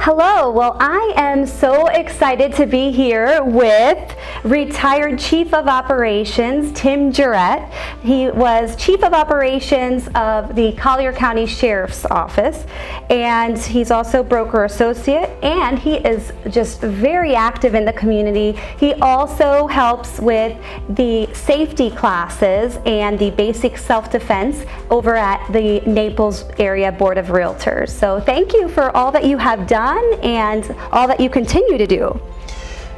Hello, well, I am so excited to be here with retired Chief of Operations, Tim Guerrette. He was Chief of Operations of the Collier County Sheriff's Office, and he's also broker associate, and he is just very active in the community. He also helps with the safety classes and the basic self-defense over at the Naples Area Board of Realtors. So thank you for all that you have done and all that you continue to do.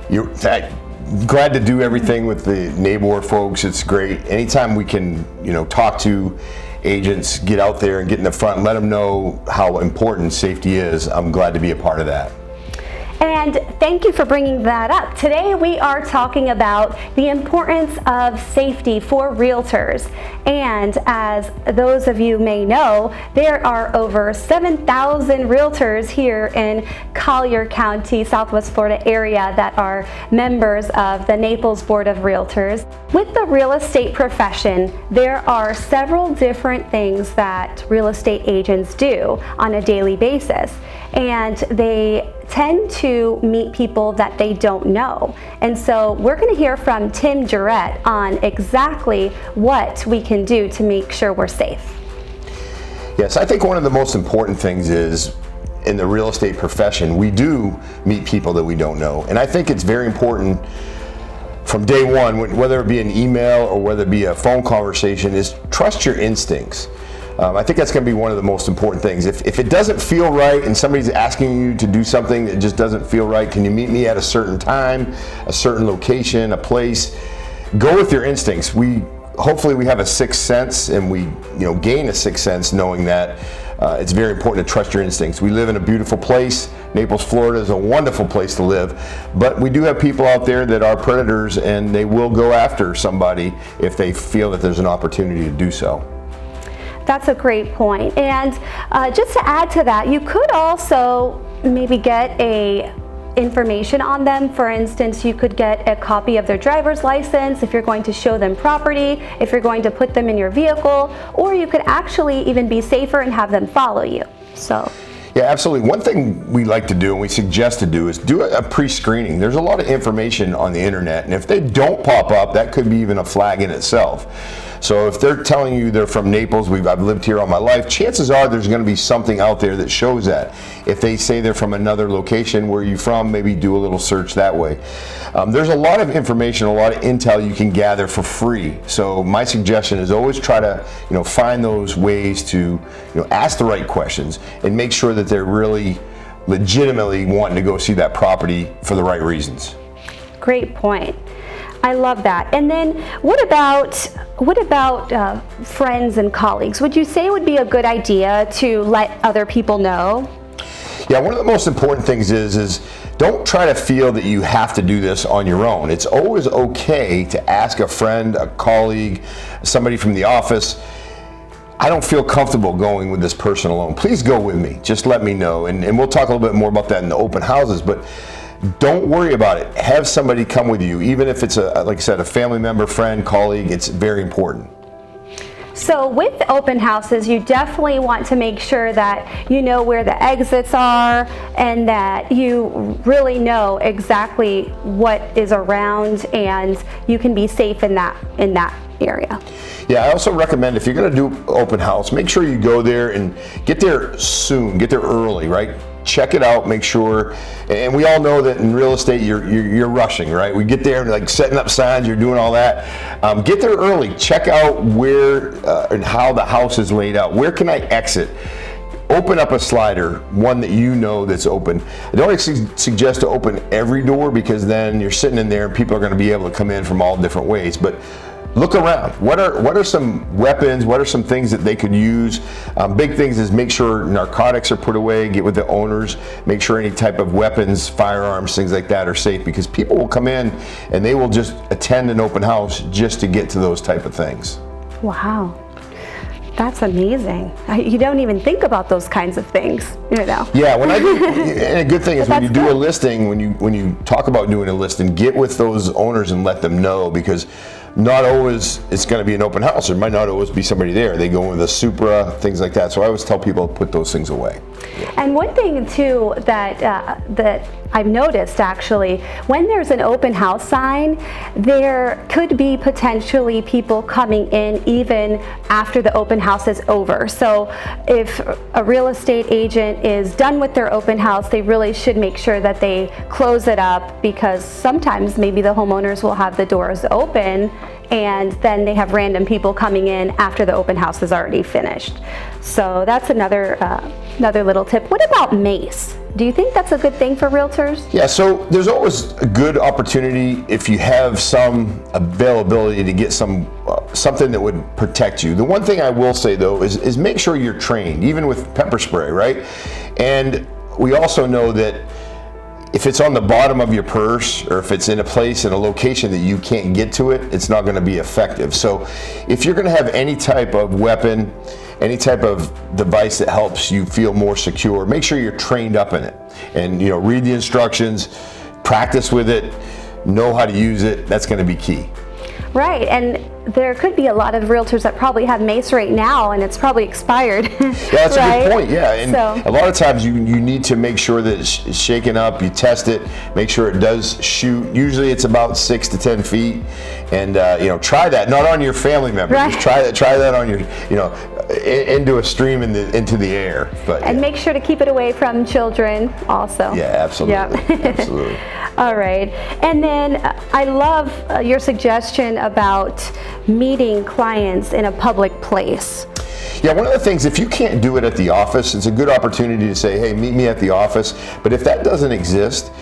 You're glad to do everything with the Nabor folks. It's great. Anytime we can, talk to agents, get out there and get in the front and let them know how important safety is, I'm glad to be a part of that. And thank you for bringing that up. Today we are talking about the importance of safety for realtors. And as those of you may know, there are over 7,000 realtors here in Collier County, Southwest Florida area that are members of the Naples Board of Realtors. With the real estate profession, there are several different things that real estate agents do on a daily basis. And they tend to meet people that they don't know. And so we're going to hear from Tim Guerrette on exactly what we can do to make sure we're safe. Yes, I think one of the most important things is in the real estate profession, we do meet people that we don't know. And I think it's very important from day one, whether it be an email or whether it be a phone conversation, is trust your instincts. I think that's going to be one of the most important things. If it doesn't feel right and somebody's asking you to do something that just doesn't feel right, can you meet me at a certain time, a certain location, a place? Go with your instincts. Hopefully we have a sixth sense, and we gain a sixth sense knowing that it's very important to trust your instincts. We live in a beautiful place. Naples, Florida is a wonderful place to live, but we do have people out there that are predators, and they will go after somebody if they feel that there's an opportunity to do so. That's a great point. And just to add to that, you could also maybe get information on them. For instance, you could get a copy of their driver's license if you're going to show them property, if you're going to put them in your vehicle, or you could actually even be safer and have them follow you. So. Yeah, absolutely. One thing we like to do and we suggest to do is do a pre-screening. There's a lot of information on the internet, and if they don't pop up, that could be even a flag in itself. So if they're telling you they're from Naples, I've lived here all my life, chances are there's going to be something out there that shows that. If they say they're from another location, where are you from, maybe do a little search that way. There's a lot of information, a lot of intel you can gather for free. So my suggestion is always try to find those ways to ask the right questions and make sure that they're really legitimately wanting to go see that property for the right reasons. Great point. I love that. And then what about friends and colleagues? Would you say it would be a good idea to let other people know? Yeah, one of the most important things is don't try to feel that you have to do this on your own. It's always okay to ask a friend, a colleague, somebody from the office, I don't feel comfortable going with this person alone. Please go with me. Just let me know. And we'll talk a little bit more about that in the open houses, but don't worry about it. Have somebody come with you, even if it's like I said, a family member, friend, colleague. It's very important. So with open houses, you definitely want to make sure that you know where the exits are and that you really know exactly what is around, and you can be safe in that area. Yeah, I also recommend if you're going to do open house, make sure you go there and get there soon, get there early, right? Check it out, make sure, and we all know that in real estate you're rushing, right? We get there and like setting up signs, you're doing all that. Get there early, check out where and how the house is laid out. Where can I exit? Open up a slider, one that you know that's open. I don't suggest to open every door, because then you're sitting in there and people are going to be able to come in from all different ways. But look around. What are some weapons? What are some things that they could use? Big things is make sure narcotics are put away, get with the owners, make sure any type of weapons, firearms, things like that are safe, because people will come in and they will just attend an open house just to get to those type of things. Wow. That's amazing. You don't even think about those kinds of things, Yeah, and a good thing is when you do a listing, when you talk about doing a listing, get with those owners and let them know, because not always it's going to be an open house. There might not always be somebody there. They go in with a Supra, things like that. So I always tell people to put those things away. And one thing too that that I've noticed actually, when there's an open house sign, there could be potentially people coming in even after the open house is over. So if a real estate agent is done with their open house, they really should make sure that they close it up, because sometimes maybe the homeowners will have the doors open and then they have random people coming in after the open house is already finished. So that's another little tip. What about mace? Do you think that's a good thing for realtors? Yeah, so there's always a good opportunity if you have some availability to get something that would protect you. The one thing I will say though is make sure you're trained, even with pepper spray, right? And we also know that if it's on the bottom of your purse, or if it's in a place, in a location that you can't get to it, it's not going to be effective. So if you're going to have any type of weapon, any type of device that helps you feel more secure, make sure you're trained up in it. And read the instructions, practice with it, know how to use it. That's going to be key. Right, and there could be a lot of realtors that probably have mace right now and it's probably expired. Yeah, that's right? a good point, yeah. And a lot of times you need to make sure that it's shaken up, you test it, make sure it does shoot. Usually it's about 6 to 10 feet. And try that, not on your family members. Right. Just try that on your, into a stream into the air. And make sure to keep it away from children also. Yeah, absolutely. Yep. Absolutely. All right. And then I love your suggestion about meeting clients in a public place. Yeah, one of the things, if you can't do it at the office, it's a good opportunity to say, hey, meet me at the office. But if that doesn't exist,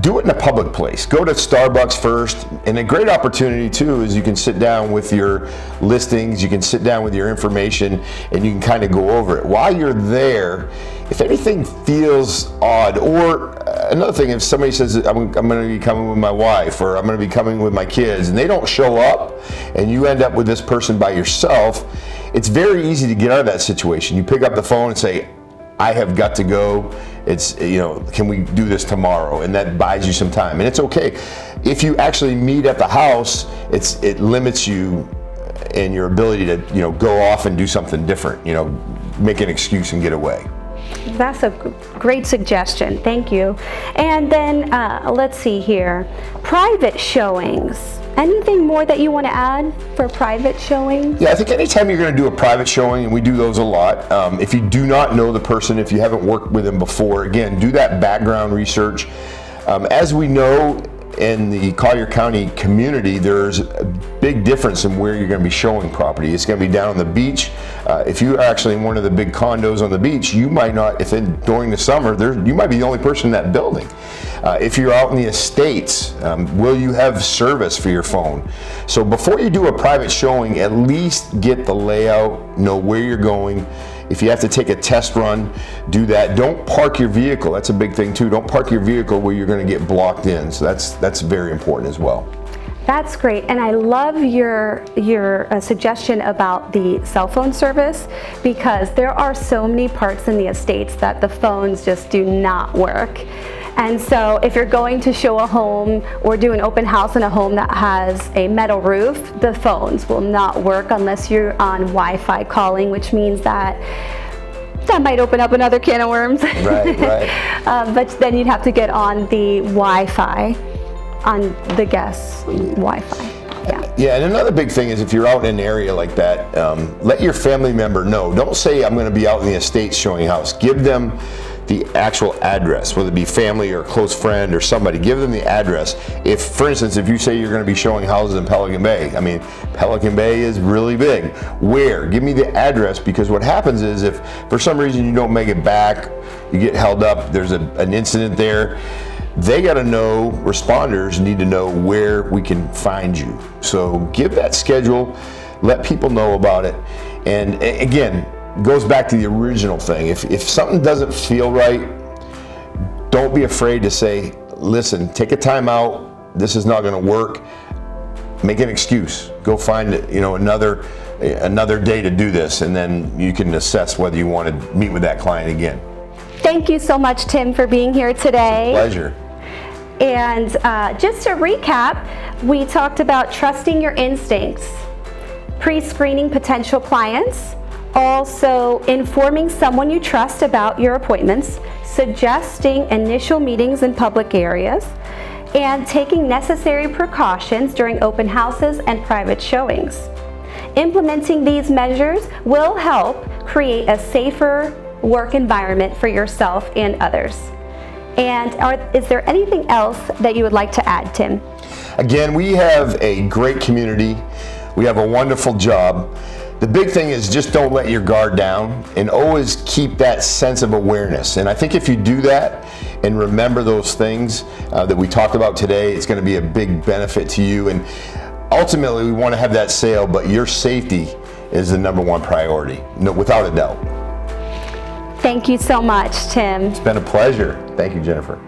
do it in a public place. Go to Starbucks first. And a great opportunity too is you can sit down with your listings, you can sit down with your information, and you can kind of go over it. While you're there, if anything feels odd, or another thing, if somebody says, I'm going to be coming with my wife, or I'm going to be coming with my kids, and they don't show up, and you end up with this person by yourself, it's very easy to get out of that situation. You pick up the phone and say, I have got to go. It's, can we do this tomorrow? And that buys you some time. And it's okay. If you actually meet at the house, it limits you in your ability to, go off and do something different, make an excuse and get away. That's a great suggestion. Thank you. And then let's see here. Private showings. Anything more that you want to add for private showings? Yeah, I think anytime you're going to do a private showing, and we do those a lot, if you do not know the person, if you haven't worked with them before, again, do that background research. As we know, in the Collier County community, there's a big difference in where you're going to be showing property. It's going to be down on the beach. If you're actually in one of the big condos on the beach, you might not, during the summer, you might be the only person in that building. If you're out in the estates, will you have service for your phone? So before you do a private showing, at least get the layout, know where you're going. If you have to take a test run, do that. Don't park your vehicle. That's a big thing too. Don't park your vehicle where you're going to get blocked in. So that's very important as well. That's great, and I love your suggestion about the cell phone service, because there are so many parts in the estates that the phones just do not work. And so if you're going to show a home or do an open house in a home that has a metal roof, the phones will not work unless you're on Wi-Fi calling, which means that might open up another can of worms. Right, right. But then you'd have to get on the Wi-Fi, on the guest's Wi-Fi. Yeah. Yeah, and another big thing is if you're out in an area like that, let your family member know. Don't say I'm going to be out in the estates showing a house. Give them the actual address, whether it be family or a close friend or somebody. Give them the address. If, for instance, if you say you're going to be showing houses in Pelican Bay, Pelican Bay is really big. Where? Give me the address, because what happens is if for some reason you don't make it back, you get held up, there's an incident there, they got to know, responders need to know where we can find you. So give that schedule, let people know about it. And again, goes back to the original thing. If something doesn't feel right, don't be afraid to say, listen, take a time out. This is not going to work. Make an excuse. Go find another day to do this, and then you can assess whether you want to meet with that client again. Thank you so much, Tim, for being here today. It's a pleasure. And just to recap, we talked about trusting your instincts, pre-screening potential clients, also informing someone you trust about your appointments, suggesting initial meetings in public areas, and taking necessary precautions during open houses and private showings. Implementing these measures will help create a safer work environment for yourself and others. And is there anything else that you would like to add, Tim? Again, we have a great community. We have a wonderful job. The big thing is just don't let your guard down and always keep that sense of awareness. And I think if you do that and remember those things that we talked about today, it's going to be a big benefit to you. And ultimately, we want to have that sale, but your safety is the number one priority, without a doubt. Thank you so much, Tim. It's been a pleasure. Thank you, Jennifer.